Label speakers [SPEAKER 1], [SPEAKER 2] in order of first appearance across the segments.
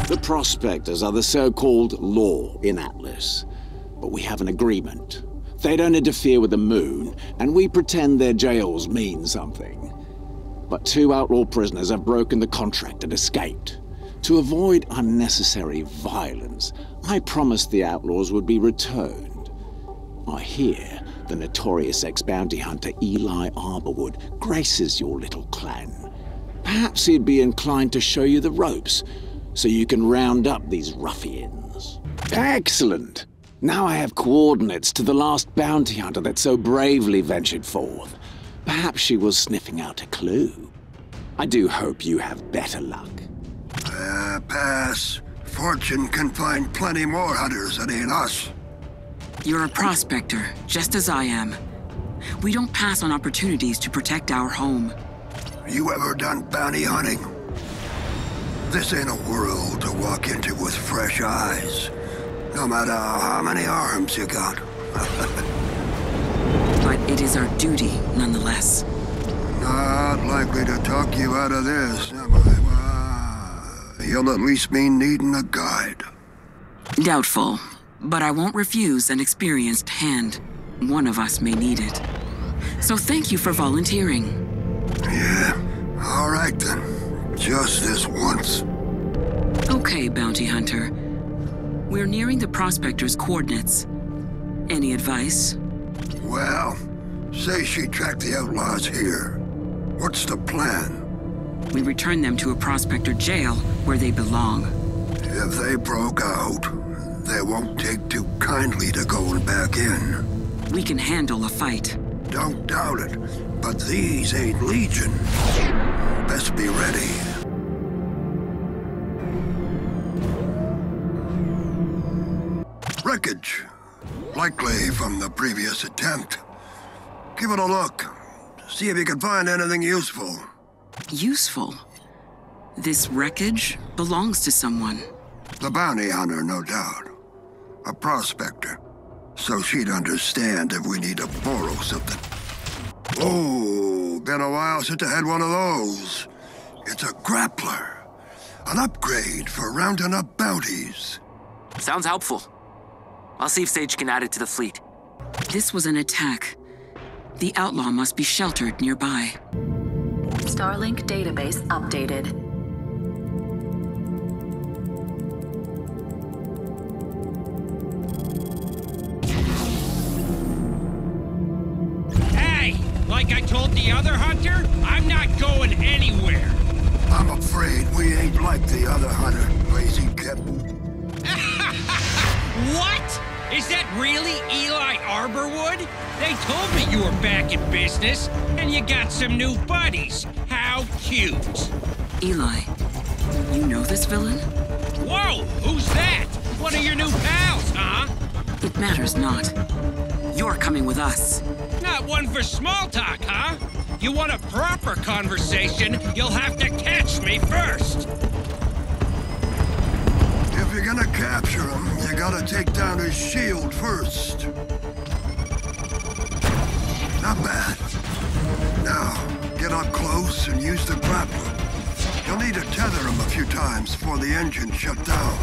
[SPEAKER 1] The prospectors are the so-called law in Atlas. But we have an agreement. They don't interfere with the moon, and we pretend their jails mean something. But 2 outlaw prisoners have broken the contract and escaped. To avoid unnecessary violence, I promised the outlaws would be returned. I hear the notorious ex-bounty hunter Eli Arborwood graces your little clan. Perhaps he'd be inclined to show you the ropes, so you can round up these ruffians. Excellent! Now I have coordinates to the last bounty hunter that so bravely ventured forth. Perhaps she was sniffing out a clue. I do hope you have better luck.
[SPEAKER 2] Pass. Fortune can find plenty more hunters that ain't us.
[SPEAKER 3] You're a prospector, just as I am. We don't pass on opportunities to protect our home.
[SPEAKER 2] You ever done bounty hunting? This ain't a world to walk into with fresh eyes, no matter how many arms you got.
[SPEAKER 3] But it is our duty, nonetheless.
[SPEAKER 2] Not likely to talk you out of this, am I? You'll at least be needing a guide.
[SPEAKER 3] Doubtful, but I won't refuse an experienced hand. One of us may need it. So thank you for volunteering.
[SPEAKER 2] Yeah, all right then. Just this once.
[SPEAKER 3] Okay, bounty hunter. We're nearing the prospector's coordinates. Any advice?
[SPEAKER 2] Well, say she tracked the outlaws here. What's the plan?
[SPEAKER 3] We return them to a prospector jail where they belong.
[SPEAKER 2] If they broke out, they won't take too kindly to going back in.
[SPEAKER 3] We can handle a fight.
[SPEAKER 2] Don't doubt it, but these ain't Legion. Best be ready. Wreckage. Likely from the previous attempt. Give it a look. See if you can find anything useful.
[SPEAKER 3] Useful? This wreckage belongs to someone.
[SPEAKER 2] The bounty hunter, no doubt. A prospector. So she'd understand if we need to borrow something. Oh, been a while since I had one of those. It's a grappler. An upgrade for rounding up bounties.
[SPEAKER 4] Sounds helpful. I'll see if Sage can add it to the fleet.
[SPEAKER 3] This was an attack. The outlaw must be sheltered nearby.
[SPEAKER 5] Starlink database updated.
[SPEAKER 6] Hey! Like I told the other hunter, I'm not going anywhere!
[SPEAKER 2] I'm afraid we ain't like the other hunter, Lazy Kip.
[SPEAKER 6] What? Is that really Eli Arborwood? They told me you were back in business, and you got some new buddies. How cute.
[SPEAKER 3] Eli, you know this villain?
[SPEAKER 6] Whoa, who's that? One of your new pals, huh?
[SPEAKER 3] It matters not. You're coming with us.
[SPEAKER 6] Not one for small talk, huh? You want a proper conversation, you'll have to catch me first.
[SPEAKER 2] If you're gonna capture him, you gotta take down his shield first. Not bad. Now, get up close and use the grappler. You'll need to tether him a few times before the engine shut down.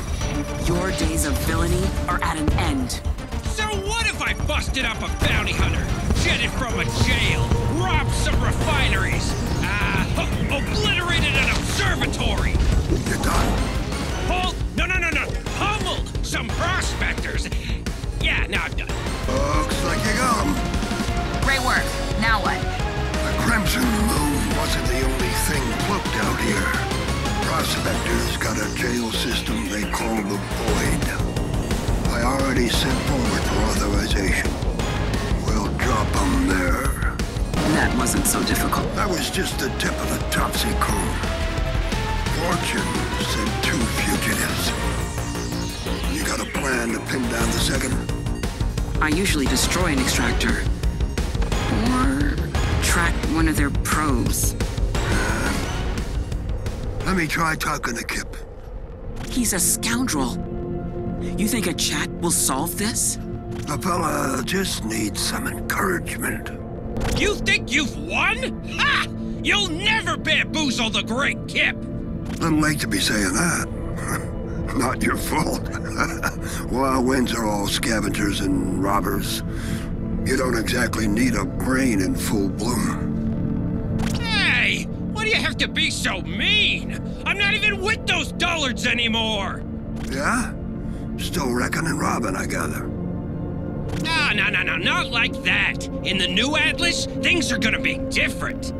[SPEAKER 3] Your days of villainy are at an end.
[SPEAKER 6] So what if I busted up a bounty hunter, jetted from a jail, robbed some refineries, obliterated an observatory?
[SPEAKER 2] You're done.
[SPEAKER 6] Halt! No. Pummeled some prospectors. Yeah, now I'm done.
[SPEAKER 2] Looks like you got him.
[SPEAKER 5] Great work. Now what?
[SPEAKER 2] The Crimson Moon wasn't the only thing cloaked out here. Prospectors got a jail system they call the Void. I already sent forward for authorization. We'll drop them there.
[SPEAKER 3] That wasn't so difficult.
[SPEAKER 2] That was just the tip of the topsy-cone. Fortune sent 2 fugitives. You got a plan to pin down the second?
[SPEAKER 3] I usually destroy an extractor. Or track one of their probes.
[SPEAKER 2] Let me try talking to Kip.
[SPEAKER 3] He's a scoundrel. You think a chat will solve this?
[SPEAKER 2] The fella just needs some encouragement.
[SPEAKER 6] You think you've won? Ha! You'll never bamboozle the great Kip!
[SPEAKER 2] Little late to be saying that. Not your fault. Wild winds are all scavengers and robbers. You don't exactly need a brain in full bloom.
[SPEAKER 6] Hey! Why do you have to be so mean? I'm not even with those dullards anymore!
[SPEAKER 2] Yeah? Still wrecking and robbing, I gather.
[SPEAKER 6] No, not like that. In the new Atlas, things are gonna be different.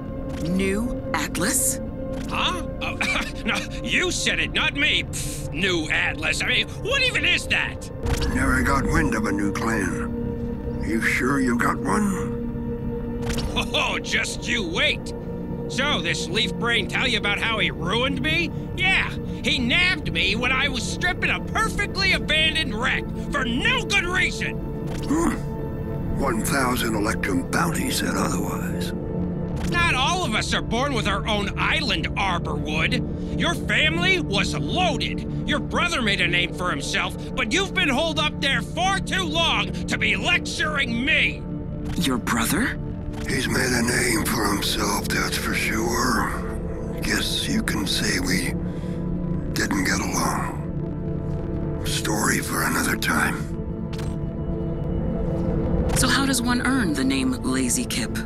[SPEAKER 3] New Atlas?
[SPEAKER 6] Huh? Oh, no, you said it, not me. Pfft, new Atlas. I mean, what even is that?
[SPEAKER 2] Never got wind of a new clan. You sure you got one?
[SPEAKER 6] Oh, just you wait. So, this leaf brain tell you about how he ruined me? Yeah, he nabbed me when I was stripping a perfectly abandoned wreck for no good reason.
[SPEAKER 2] 1,000 Electrum bounty said otherwise.
[SPEAKER 6] Not all of us are born with our own island, Arborwood. Your family was loaded. Your brother made a name for himself, but you've been holed up there far too long to be lecturing me.
[SPEAKER 3] Your brother?
[SPEAKER 2] He's made a name for himself, that's for sure. Guess you can say we didn't get along. Story for another time.
[SPEAKER 3] So how does one earn the name Lazy Kip?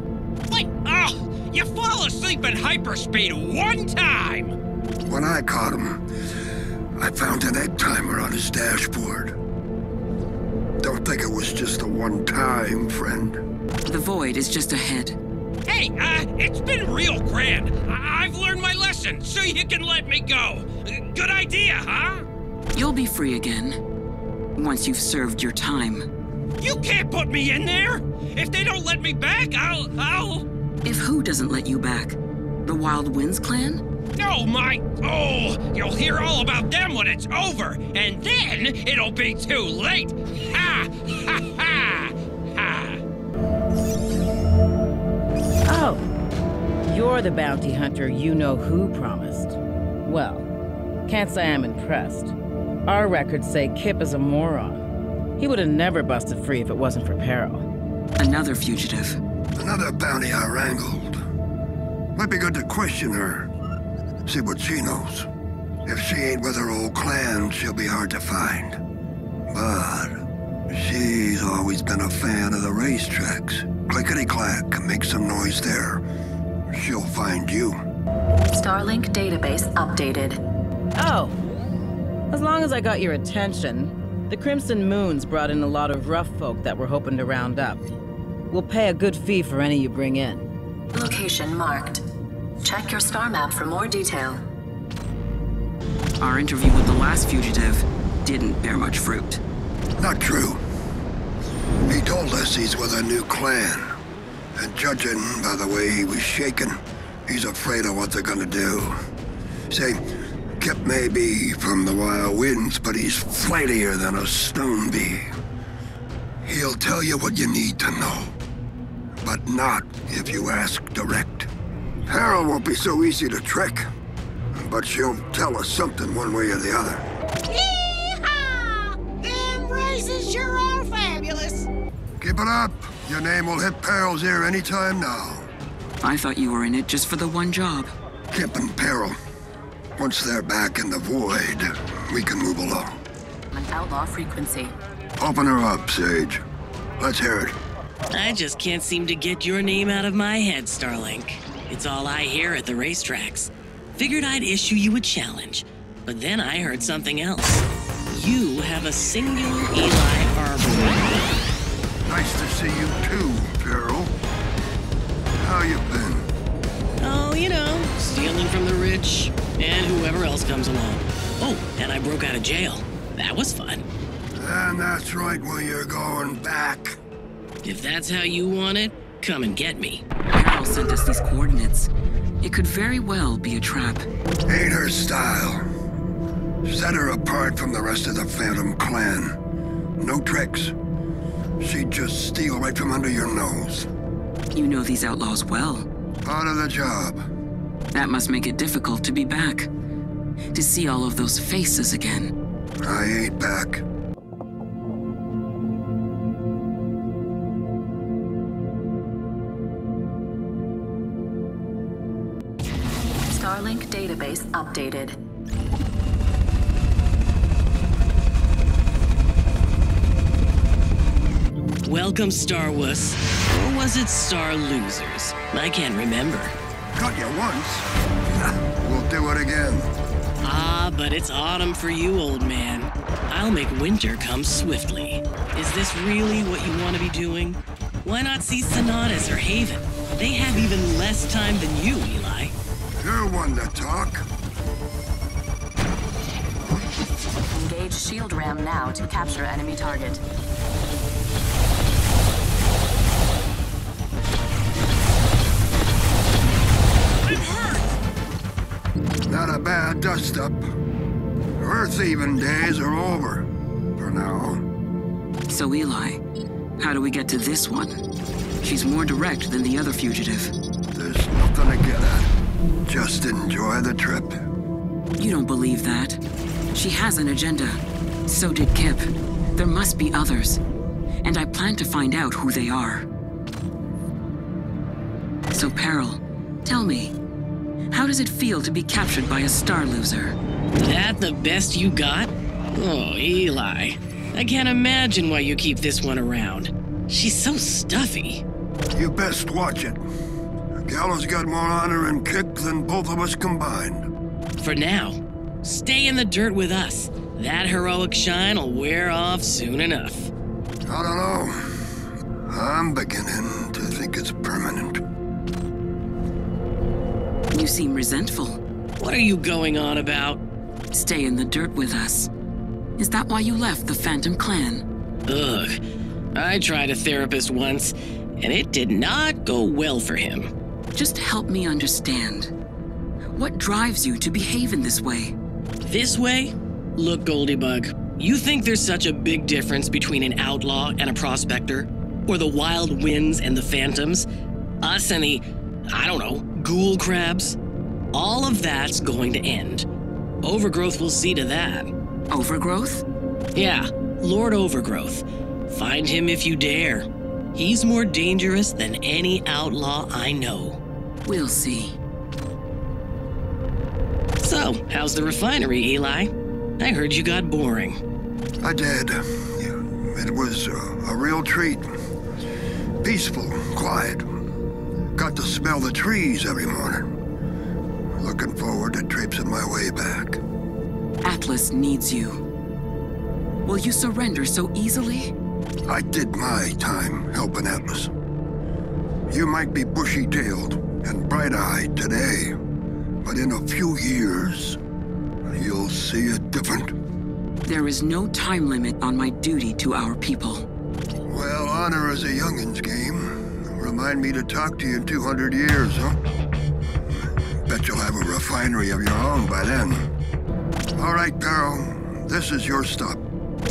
[SPEAKER 6] Wait, oh, you fall asleep at hyperspeed one time!
[SPEAKER 2] When I caught him, I found an egg timer on his dashboard. Don't think it was just a one-time, friend.
[SPEAKER 3] The void is just ahead.
[SPEAKER 6] Hey, it's been real grand. I've learned my lesson, so you can let me go. Good idea, huh?
[SPEAKER 3] You'll be free again, once you've served your time.
[SPEAKER 6] You can't put me in there! If they don't let me back, I'll...
[SPEAKER 3] If who doesn't let you back? The Wild Winds clan?
[SPEAKER 6] Oh, you'll hear all about them when it's over, and then it'll be too late! Ha! Ha! Ha! Ha!
[SPEAKER 7] Oh, you're the bounty hunter you-know-who promised. Well, can't say I'm impressed. Our records say Kip is a moron. He would have never busted free if it wasn't for Perrel.
[SPEAKER 3] Another fugitive.
[SPEAKER 2] Another bounty I wrangled. Might be good to question her. See what she knows. If she ain't with her old clan, she'll be hard to find. But she's always been a fan of the racetracks. Clickety-clack, make some noise there. She'll find you.
[SPEAKER 5] Starlink database updated.
[SPEAKER 7] Oh, as long as I got your attention, the Crimson Moons brought in a lot of rough folk that we're hoping to round up. We'll pay a good fee for any you bring in.
[SPEAKER 5] Location marked. Check your star map for more detail.
[SPEAKER 3] Our interview with the last fugitive didn't bear much fruit.
[SPEAKER 2] Not true. He told us he's with a new clan. And judging by the way he was shaking, he's afraid of what they're gonna do. Say, Kip may be from the Wild Winds, but he's flightier than a stone bee. He'll tell you what you need to know, but not if you ask direct. Perrel won't be so easy to trick, but she'll tell us something one way or the other.
[SPEAKER 8] Yee-haw! Them races sure are fabulous.
[SPEAKER 2] Keep it up. Your name will hit Perrel's ear anytime now.
[SPEAKER 3] I thought you were in it just for the one job.
[SPEAKER 2] Kip and Perrel. Once they're back in the void, we can move along.
[SPEAKER 5] An outlaw frequency.
[SPEAKER 2] Open her up, Sage. Let's hear it.
[SPEAKER 9] I just can't seem to get your name out of my head, Starlink. It's all I hear at the racetracks. Figured I'd issue you a challenge, but then I heard something else. You have a singular Eli Arborwood.
[SPEAKER 2] Nice to see you too, Perrel. How you been?
[SPEAKER 9] Oh, you know, stealing from the rich, and whoever else comes along. Oh, and I broke out of jail. That was fun.
[SPEAKER 2] And that's right where you're going back.
[SPEAKER 9] If that's how you want it, come and get me.
[SPEAKER 3] Perrel sent us these coordinates. It could very well be a trap.
[SPEAKER 2] Ain't her style. Set her apart from the rest of the Phantom clan. No tricks. She'd just steal right from under your nose.
[SPEAKER 3] You know these outlaws well.
[SPEAKER 2] Part of the job.
[SPEAKER 3] That must make it difficult to be back. To see all of those faces again.
[SPEAKER 2] I ain't back.
[SPEAKER 5] Starlink database updated.
[SPEAKER 9] Welcome, Star Wuss. Or was it Star Losers? I can't remember.
[SPEAKER 2] Got you once. We'll do it again.
[SPEAKER 9] Ah, but it's autumn for you, old man. I'll make winter come swiftly. Is this really what you want to be doing? Why not see Sonatas or Haven? They have even less time than you, Eli.
[SPEAKER 2] You're one to talk.
[SPEAKER 5] Engage shield ram now to capture enemy target.
[SPEAKER 6] I'm hurt!
[SPEAKER 2] Not a bad dust-up. Earth-even days are over. For now.
[SPEAKER 3] So Eli, how do we get to this one? She's more direct than the other fugitive.
[SPEAKER 2] There's nothing to get at. Just enjoy the trip.
[SPEAKER 3] You don't believe that. She has an agenda. So did Kip. There must be others. And I plan to find out who they are. So Perrel, tell me, how does it feel to be captured by a Star Loser?
[SPEAKER 9] That the best you got? Oh, Eli. I can't imagine why you keep this one around. She's so stuffy.
[SPEAKER 2] You best watch it. Gallo's got more honor and kick than both of us combined.
[SPEAKER 9] For now, stay in the dirt with us. That heroic shine will wear off soon enough.
[SPEAKER 2] I don't know. I'm beginning to think it's permanent.
[SPEAKER 3] You seem resentful.
[SPEAKER 9] What are you going on about?
[SPEAKER 3] Stay in the dirt with us. Is that why you left the Phantom Clan?
[SPEAKER 9] Ugh. I tried a therapist once, and it did not go well for him.
[SPEAKER 3] Just help me understand. What drives you to behave in this way?
[SPEAKER 9] This way? Look, Goldybug, you think there's such a big difference between an outlaw and a prospector? Or the wild winds and the phantoms? Us and the, I don't know, ghoul crabs? All of that's going to end. Overgrowth will see to that.
[SPEAKER 3] Overgrowth?
[SPEAKER 9] Yeah, Lord Overgrowth. Find him if you dare. He's more dangerous than any outlaw I know.
[SPEAKER 3] We'll see.
[SPEAKER 9] So, how's the refinery, Eli? I heard you got boring.
[SPEAKER 2] I did. It was a real treat. Peaceful, quiet. Got to smell the trees every morning. Looking forward to traipsing my way back.
[SPEAKER 3] Atlas needs you. Will you surrender so easily?
[SPEAKER 2] I did my time helping Atlas. You might be bushy-tailed and bright-eyed today, but in a few years, you'll see it different.
[SPEAKER 3] There is no time limit on my duty to our people.
[SPEAKER 2] Well, honor is a youngin's game. Remind me to talk to you in 200 years, huh? Bet you'll have a refinery of your own by then. All right, Perrel, this is your stop.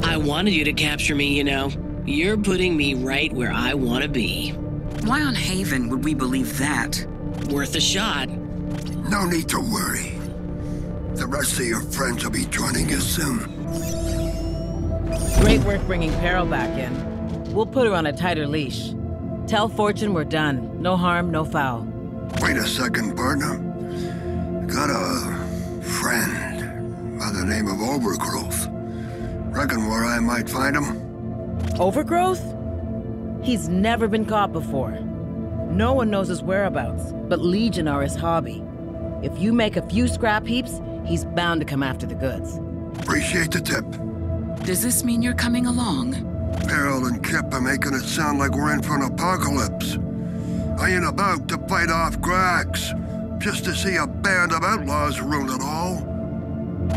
[SPEAKER 9] I wanted you to capture me, you know. You're putting me right where I want to be.
[SPEAKER 3] Why on Haven would we believe that?
[SPEAKER 9] Worth a shot.
[SPEAKER 2] No need to worry. The rest of your friends will be joining you soon.
[SPEAKER 7] Great work bringing Perrel back in. We'll put her on a tighter leash. Tell Fortune we're done. No harm, no foul.
[SPEAKER 2] Wait a second, partner. Got a friend by the name of Overgrowth. Reckon where I might find him?
[SPEAKER 7] Overgrowth? He's never been caught before. No one knows his whereabouts, but Legion are his hobby. If you make a few scrap heaps, he's bound to come after the goods.
[SPEAKER 2] Appreciate the tip.
[SPEAKER 3] Does this mean you're coming along?
[SPEAKER 2] Perrel and Kip are making it sound like we're in for an apocalypse. I ain't about to fight off Grax, just to see a band of outlaws ruin it all.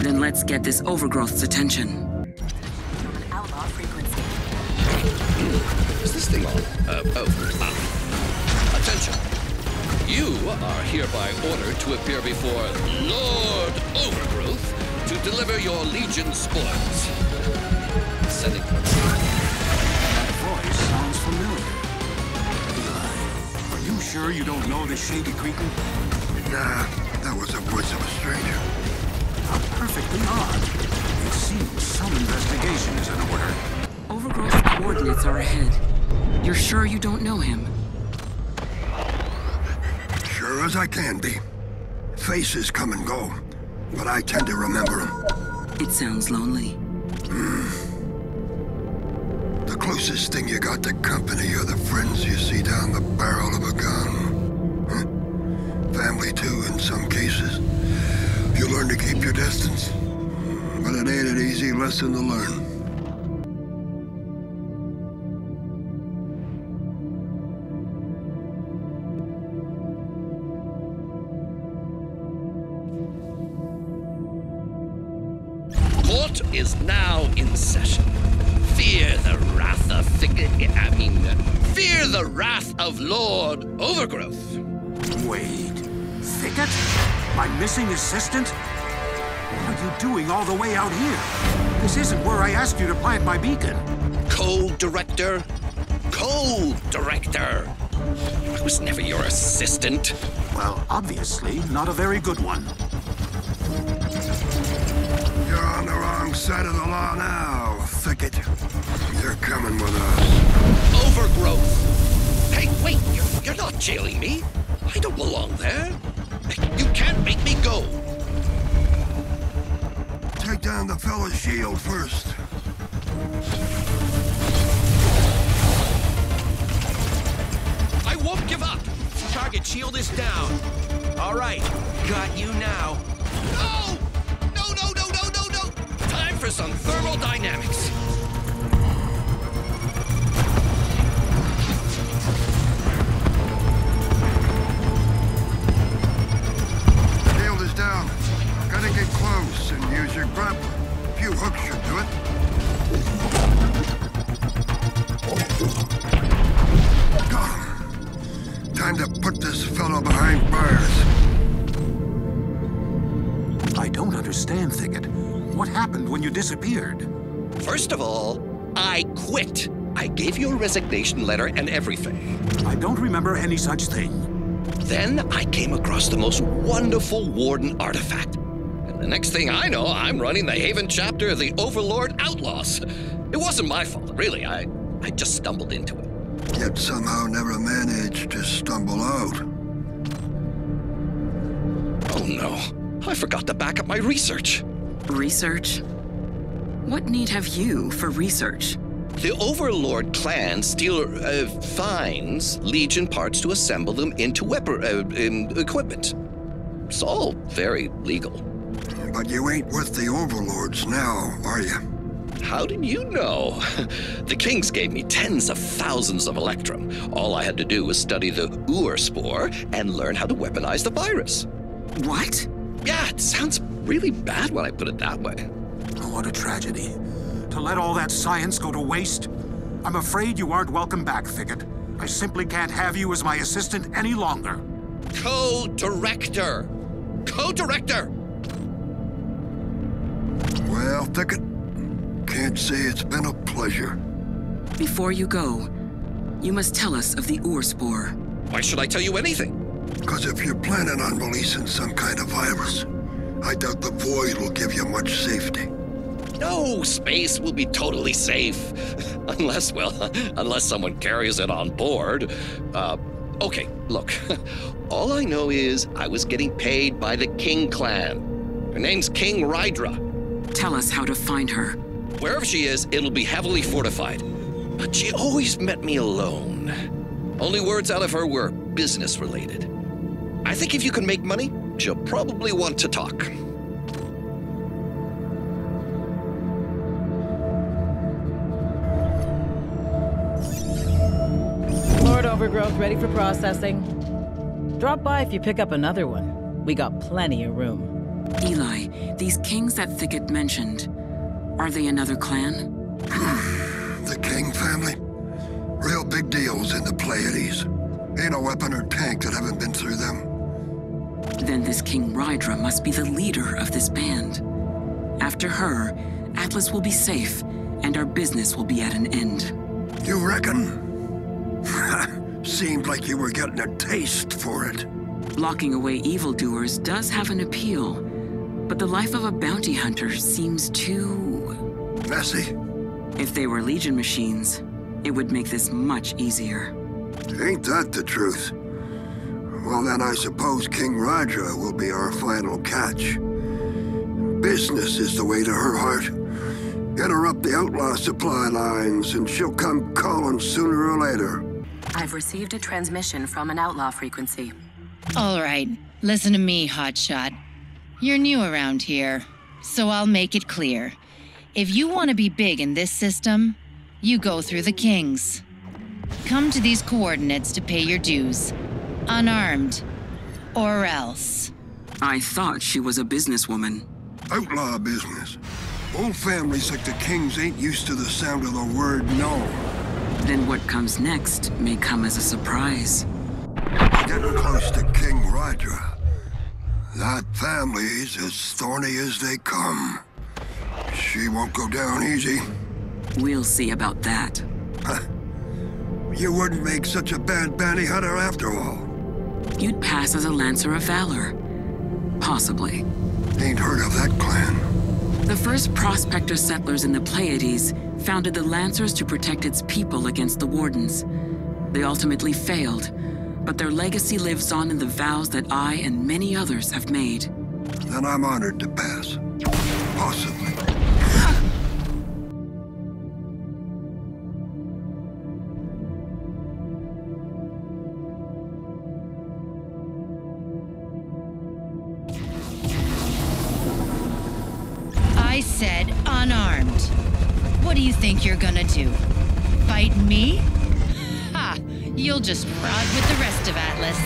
[SPEAKER 3] Then let's get this Overgrowth's attention.
[SPEAKER 5] Outlaw frequency.
[SPEAKER 10] Is this thing on? Attention. You are hereby ordered to appear before Lord Overgrowth to deliver your Legion spoils. Setting.
[SPEAKER 11] That voice sounds familiar. Eli, are you sure you don't know this shady creature?
[SPEAKER 2] Nah, that was the voice of a stranger.
[SPEAKER 11] How perfectly odd. It seems some investigation is in order.
[SPEAKER 3] Overgrowth's coordinates are ahead. You're sure you don't know him?
[SPEAKER 2] Sure as I can be. Faces come and go, but I tend to remember them.
[SPEAKER 3] It sounds lonely.
[SPEAKER 2] The closer closest thing you got to company are the friends you see down the barrel of a gun. Huh? Family too, in some cases. You learn to keep your distance, but it ain't an easy lesson to learn.
[SPEAKER 10] Court is now in session. Fear the wrath of fear the wrath of Lord Overgrowth.
[SPEAKER 11] Wait, Thicket? My missing assistant? What are you doing all the way out here? This isn't where I asked you to plant my beacon.
[SPEAKER 10] Co-director. Co-director. I was never your assistant.
[SPEAKER 11] Well, obviously, not a very good one.
[SPEAKER 2] You're on the wrong side of the law now, Thicket. You're coming with us.
[SPEAKER 10] Overgrowth. Hey, wait, you're not jailing me. I don't belong there. You can't make me go.
[SPEAKER 2] Take down the fellow's shield first.
[SPEAKER 12] I won't give up. Target shield is down. All right, got you now.
[SPEAKER 10] No! No! Time for some thermodynamics.
[SPEAKER 2] Shield is down. Gotta get close and use your grapple. A few hooks should do it. Time to put this fellow behind bars.
[SPEAKER 11] I don't understand, Thicket. What happened when you disappeared?
[SPEAKER 10] First of all, I quit. I gave you a resignation letter and everything.
[SPEAKER 11] I don't remember any such thing.
[SPEAKER 10] Then I came across the most wonderful Warden artifact. And the next thing I know, I'm running the Haven chapter of the Overlord Outlaws. It wasn't my fault, really. I just stumbled into it.
[SPEAKER 2] Yet somehow never managed to stumble out.
[SPEAKER 10] Oh no, I forgot to back up my research.
[SPEAKER 3] Research? What need have you for research?
[SPEAKER 10] The Overlord clan finds Legion parts to assemble them into equipment. It's all very legal.
[SPEAKER 2] But you ain't with the Overlords now, are you?
[SPEAKER 10] How did you know? The Kings gave me tens of thousands of Electrum. All I had to do was study the spore and learn how to weaponize the virus.
[SPEAKER 3] What?
[SPEAKER 10] Yeah, it sounds really bad when I put it that way.
[SPEAKER 11] Oh, what a tragedy. To let all that science go to waste? I'm afraid you aren't welcome back, Thicket. I simply can't have you as my assistant any longer.
[SPEAKER 10] Co-director! Co-director!
[SPEAKER 2] Well, Thicket, can't say it's been a pleasure.
[SPEAKER 3] Before you go, you must tell us of the spore.
[SPEAKER 10] Why should I tell you anything?
[SPEAKER 2] Because if you're planning on releasing some kind of virus, I doubt the Void will give you much safety.
[SPEAKER 10] No, space will be totally safe. Unless someone carries it on board. Okay, look. All I know is I was getting paid by the King clan. Her name's King Rydra.
[SPEAKER 3] Tell us how to find her.
[SPEAKER 10] Wherever she is, it'll be heavily fortified. But she always met me alone. Only words out of her were business-related. I think if you can make money, she'll probably want to talk.
[SPEAKER 7] Lord Overgrowth ready for processing. Drop by if you pick up another one. We got plenty of room.
[SPEAKER 3] Eli, these kings that Thicket mentioned, are they another clan?
[SPEAKER 2] The King family? Real big deals in the Pleiades. Ain't a weapon or tank that haven't been through them.
[SPEAKER 3] Then this King Rydra must be the leader of this band. After her, Atlas will be safe, and our business will be at an end.
[SPEAKER 2] You reckon? Seemed like you were getting a taste for it.
[SPEAKER 3] Locking away evildoers does have an appeal, but the life of a bounty hunter seems too...
[SPEAKER 2] messy.
[SPEAKER 3] If they were Legion machines, it would make this much easier.
[SPEAKER 2] Ain't that the truth? Well, then I suppose King Rydra will be our final catch. Business is the way to her heart, Interrupt the Outlaw supply lines, and she'll come calling sooner or later.
[SPEAKER 5] I've received a transmission from an Outlaw frequency.
[SPEAKER 13] All right, listen to me, hotshot. You're new around here, so I'll make it clear. If you want to be big in this system, you go through the Kings. Come to these coordinates to pay your dues. Unarmed. Or else.
[SPEAKER 3] I thought she was a businesswoman.
[SPEAKER 2] Outlaw business. Old families like the Kings ain't used to the sound of the word no.
[SPEAKER 3] Then what comes next may come as a surprise.
[SPEAKER 2] Getting close to King Rydra. That family's as thorny as they come. She won't go down easy.
[SPEAKER 3] We'll see about that.
[SPEAKER 2] Huh. You wouldn't make such a bad bounty hunter after all.
[SPEAKER 3] You'd pass as a Lancer of Valor. Possibly.
[SPEAKER 2] Ain't heard of that clan.
[SPEAKER 3] The first prospector settlers in the Pleiades founded the Lancers to protect its people against the Wardens. They ultimately failed, but their legacy lives on in the vows that I and many others have made.
[SPEAKER 2] Then I'm honored to pass. Possibly.
[SPEAKER 13] I said unarmed. What do you think you're gonna do? Fight me? Ha! You'll just rot with the rest of Atlas.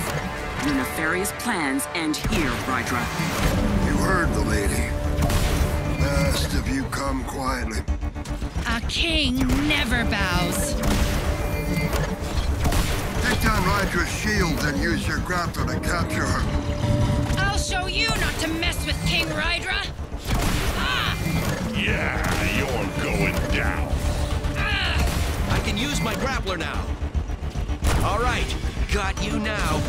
[SPEAKER 3] Your nefarious plans end here, Rydra.
[SPEAKER 2] You heard the lady. Best if you come quietly.
[SPEAKER 13] A king never bows.
[SPEAKER 2] Take down Rydra's shield, then use your grappler to capture her.
[SPEAKER 13] I'll show you not to mess with King Rydra.
[SPEAKER 14] Yeah, you're going down.
[SPEAKER 12] I can use my grappler now. All right, got you now.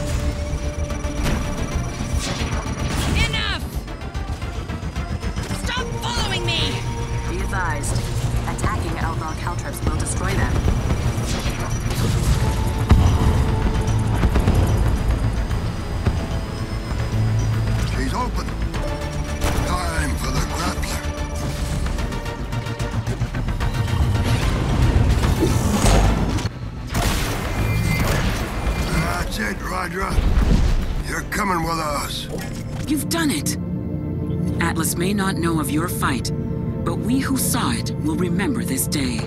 [SPEAKER 13] Enough! Stop following me!
[SPEAKER 5] Be advised, attacking Outlaw caltrops will destroy them.
[SPEAKER 2] She's open. Time for the grappler. That's it, Rydra. You're coming with us.
[SPEAKER 3] You've done it! Atlas may not know of your fight, but we who saw it will remember this day.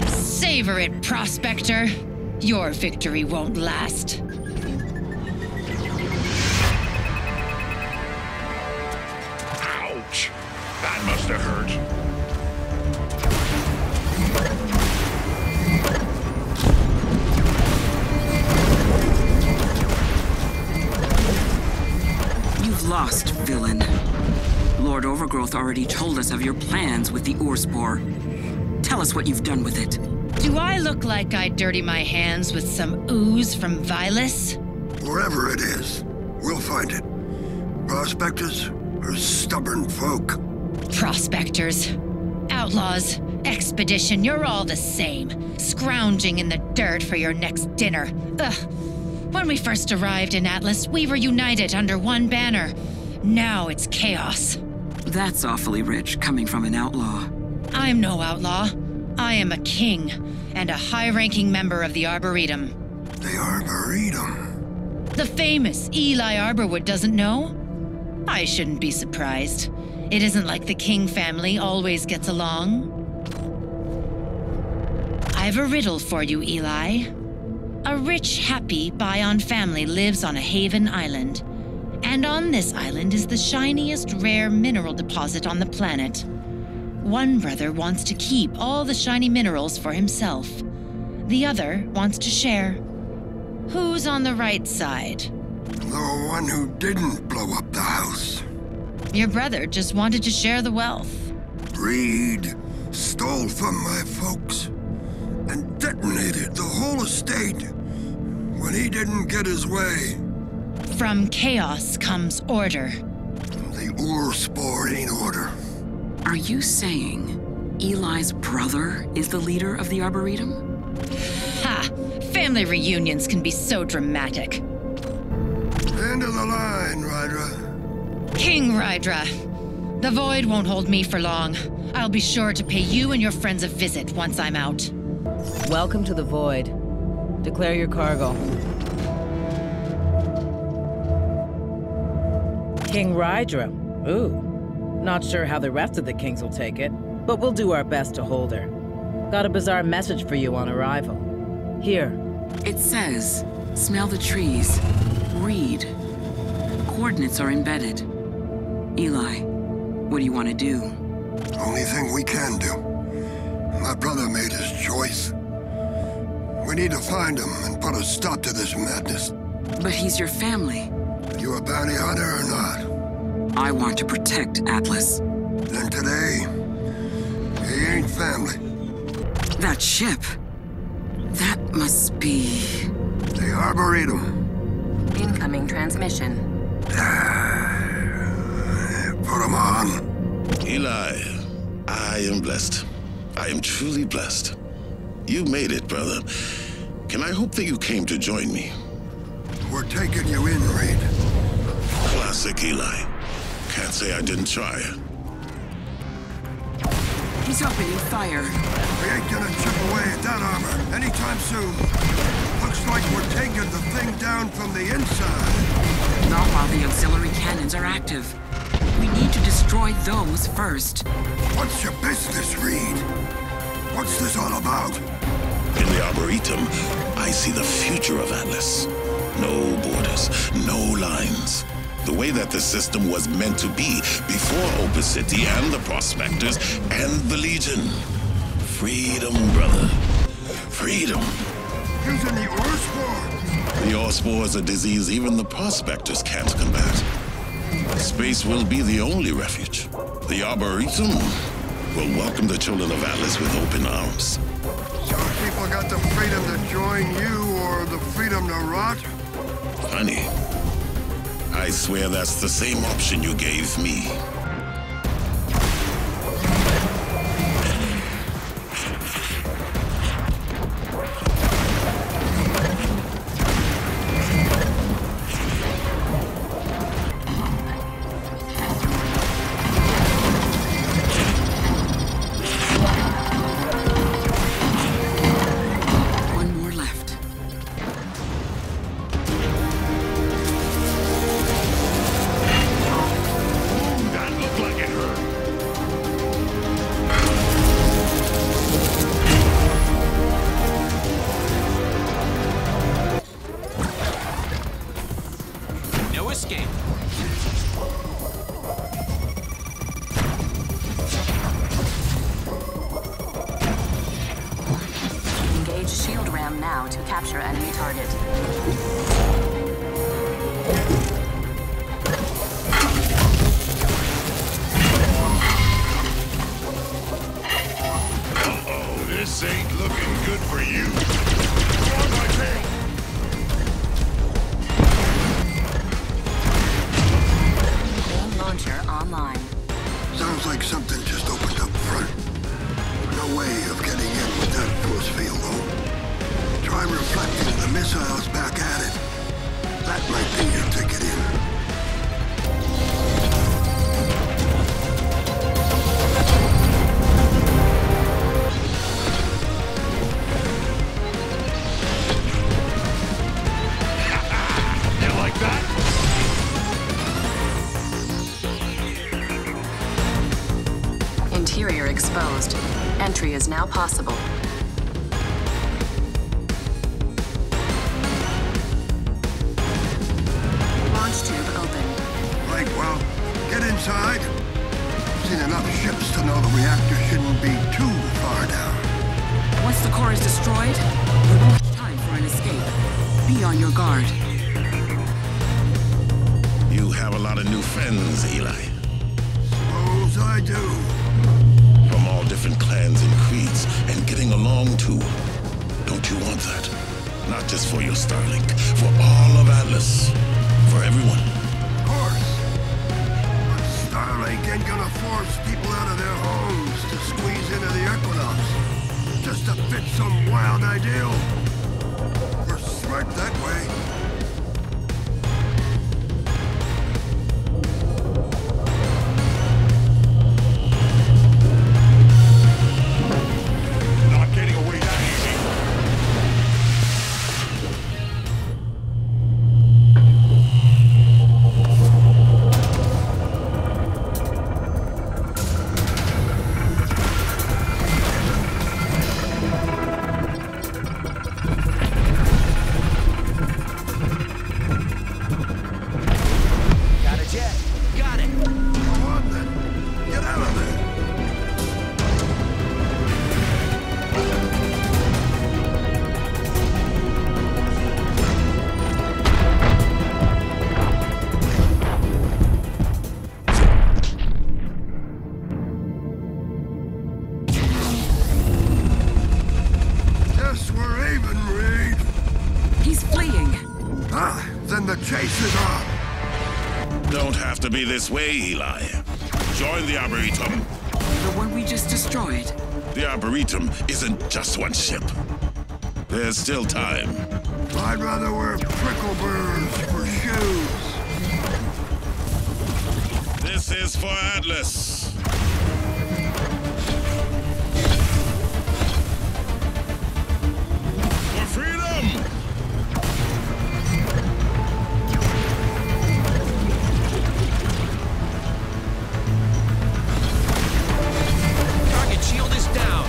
[SPEAKER 13] Savor it, Prospector. Your victory won't last.
[SPEAKER 14] Ouch! That must have hurt.
[SPEAKER 3] You've lost, villain. Lord Overgrowth already told us of your plans with the ore spore. Tell us what you've done with it.
[SPEAKER 13] Do I look like I dirty my hands with some ooze from Vilas?
[SPEAKER 2] Wherever it is, we'll find it. Prospectors are stubborn folk.
[SPEAKER 13] Prospectors, outlaws, expedition, you're all the same. Scrounging in the dirt for your next dinner. Ugh. When we first arrived in Atlas, we were united under one banner. Now it's chaos.
[SPEAKER 3] That's awfully rich, coming from an outlaw.
[SPEAKER 13] I'm no outlaw. I am a king, and a high-ranking member of the Arboretum.
[SPEAKER 2] The Arboretum?
[SPEAKER 13] The famous Eli Arborwood doesn't know? I shouldn't be surprised. It isn't like the King family always gets along. I've a riddle for you, Eli. A rich, happy Bion family lives on a haven island. And on this island is the shiniest rare mineral deposit on the planet. One brother wants to keep all the shiny minerals for himself. The other wants to share. Who's on the right side?
[SPEAKER 2] The one who didn't blow up the house.
[SPEAKER 13] Your brother just wanted to share the wealth.
[SPEAKER 2] Reed stole from my folks and detonated the whole estate when he didn't get his way.
[SPEAKER 13] From chaos comes order.
[SPEAKER 2] The ore spore ain't order.
[SPEAKER 3] Are you saying Eli's brother is the leader of the Arboretum?
[SPEAKER 13] Ha! Family reunions can be so dramatic.
[SPEAKER 2] End of the line, Rydra.
[SPEAKER 13] King Rydra. The void won't hold me for long. I'll be sure to pay you and your friends a visit once I'm out.
[SPEAKER 7] Welcome to the Void. Declare your cargo. King Rydra. Ooh. Not sure how the rest of the kings will take it, but we'll do our best to hold her. Got a bizarre message for you on arrival. Here.
[SPEAKER 3] It says, smell the trees. Read. Coordinates are embedded. Eli, what do you want to do?
[SPEAKER 2] Only thing we can do. My brother made his choice. We need to find him and put a stop to this madness.
[SPEAKER 3] But he's your family.
[SPEAKER 2] You a bounty hunter or not?
[SPEAKER 3] I want to protect Atlas.
[SPEAKER 2] Then today, he ain't family.
[SPEAKER 3] That ship. That must be...
[SPEAKER 2] The Arboretum.
[SPEAKER 5] Incoming transmission.
[SPEAKER 2] Put him on.
[SPEAKER 15] Eli, I am blessed. I am truly blessed. You made it, brother. Can I hope that you came to join me?
[SPEAKER 2] We're taking you in, Reed.
[SPEAKER 15] Classic Eli. Can't say I didn't try.
[SPEAKER 3] He's opening fire.
[SPEAKER 2] We ain't gonna chip away at that armor anytime soon. Looks like we're taking the thing down from the inside.
[SPEAKER 3] Not while the auxiliary cannons are active. We need to destroy those first.
[SPEAKER 2] What's your business, Reed? What's this all about?
[SPEAKER 15] In the Arboretum, I see the future of Atlas. No borders, no lines. The way that the system was meant to be before Opus City and the Prospectors and the Legion. Freedom, brother. Freedom.
[SPEAKER 2] Using the ore spore.
[SPEAKER 15] The ore spore is a disease even the Prospectors can't combat. Space will be the only refuge. The Arboretum will welcome the children of Atlas with open arms.
[SPEAKER 2] So people got the freedom to join you or the freedom to rot?
[SPEAKER 15] Funny. I swear that's the same option you gave me.
[SPEAKER 5] Exposed. Entry is now possible. Launch tube open.
[SPEAKER 2] Right, well, get inside. Seen enough ships to know the reactor shouldn't be too far down.
[SPEAKER 3] Once the core is destroyed, we won't have time for an escape. Be on your guard.
[SPEAKER 15] You have a lot of new friends, Eli.
[SPEAKER 2] Suppose I do.
[SPEAKER 15] From all different clans and creeds, and getting along too. Don't you want that? Not just for your Starlink, for all of Atlas. For everyone.
[SPEAKER 2] Of course. But Starlink ain't gonna force people out of their homes to squeeze into the Equinox. Just to fit some wild ideal. We're smart that way. the chase is on.
[SPEAKER 15] Don't have to be this way, Eli. Join the Arboretum.
[SPEAKER 3] The one we just destroyed.
[SPEAKER 15] The Arboretum isn't just one ship. There's still time.
[SPEAKER 2] I'd rather wear prickle burrs for shoes.
[SPEAKER 15] This is for Atlas. For freedom!
[SPEAKER 12] Target shield is down.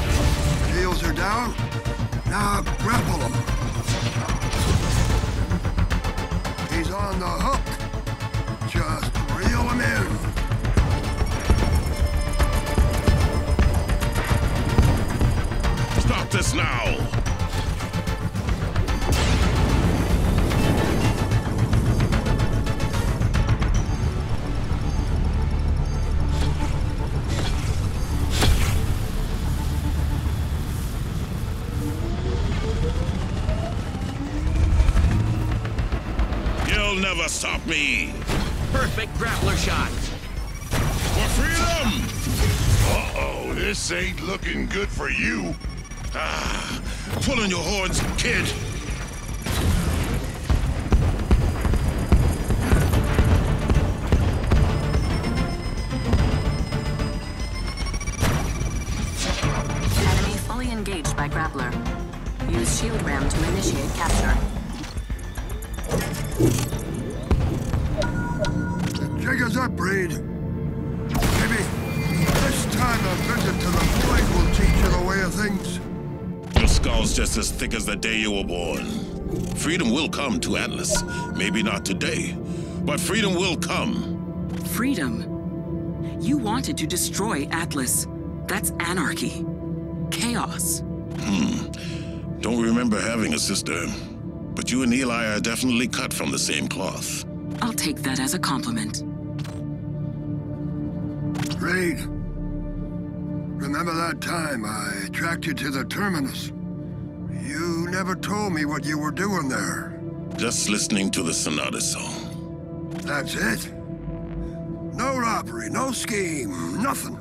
[SPEAKER 2] Shields are down. Now grapple him. He's on the hook. Just reel him in.
[SPEAKER 15] Stop this now! You'll never stop me!
[SPEAKER 12] Perfect grappler shot.
[SPEAKER 15] For freedom!
[SPEAKER 14] Uh-oh, this ain't looking good for you.
[SPEAKER 15] Ah, pull on your horns, kid!
[SPEAKER 5] Enemy fully engaged by grappler. Use shield ram to initiate capture.
[SPEAKER 2] The jig is up, Reed. Maybe this time a visit to the void will teach you the way of things.
[SPEAKER 15] Your skull's just as thick as the day you were born. Freedom will come to Atlas. Maybe not today, but freedom will come.
[SPEAKER 3] Freedom? You wanted to destroy Atlas. That's anarchy. Chaos.
[SPEAKER 15] Don't remember having a sister, but you and Eli are definitely cut from the same cloth.
[SPEAKER 3] I'll take that as a compliment.
[SPEAKER 2] Reed, remember that time I tracked you to the terminus? You never told me what you were doing there.
[SPEAKER 15] Just listening to the Sonata song.
[SPEAKER 2] That's it? No robbery, no scheme, nothing.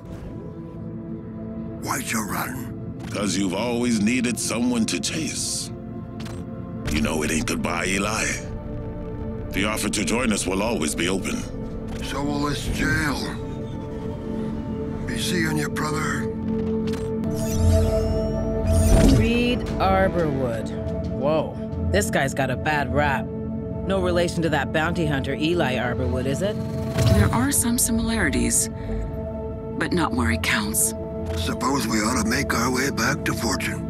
[SPEAKER 2] Why'd you run?
[SPEAKER 15] 'Cause you've always needed someone to chase. You know it ain't goodbye, Eli. The offer to join us will always be open.
[SPEAKER 2] So will this jail. Be seeing you, brother.
[SPEAKER 7] Reed Arborwood. Whoa, this guy's got a bad rap. No relation to that bounty hunter Eli Arborwood, is it?
[SPEAKER 3] There are some similarities, but not where it counts.
[SPEAKER 2] Suppose we ought to make our way back to Fortune.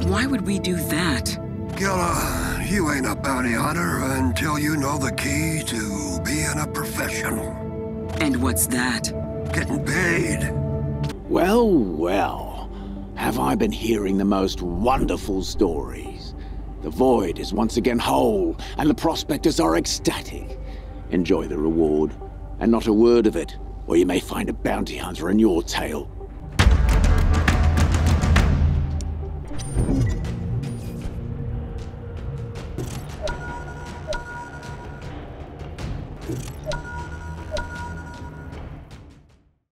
[SPEAKER 3] Why would we do that?
[SPEAKER 2] Gilla, you ain't a bounty hunter until you know the key to being a professional.
[SPEAKER 3] And what's that?
[SPEAKER 2] Getting paid.
[SPEAKER 1] Well, well. Have I been hearing the most wonderful stories? The void is once again whole, and the prospectors are ecstatic. Enjoy the reward, and not a word of it, or you may find a bounty hunter in your tail.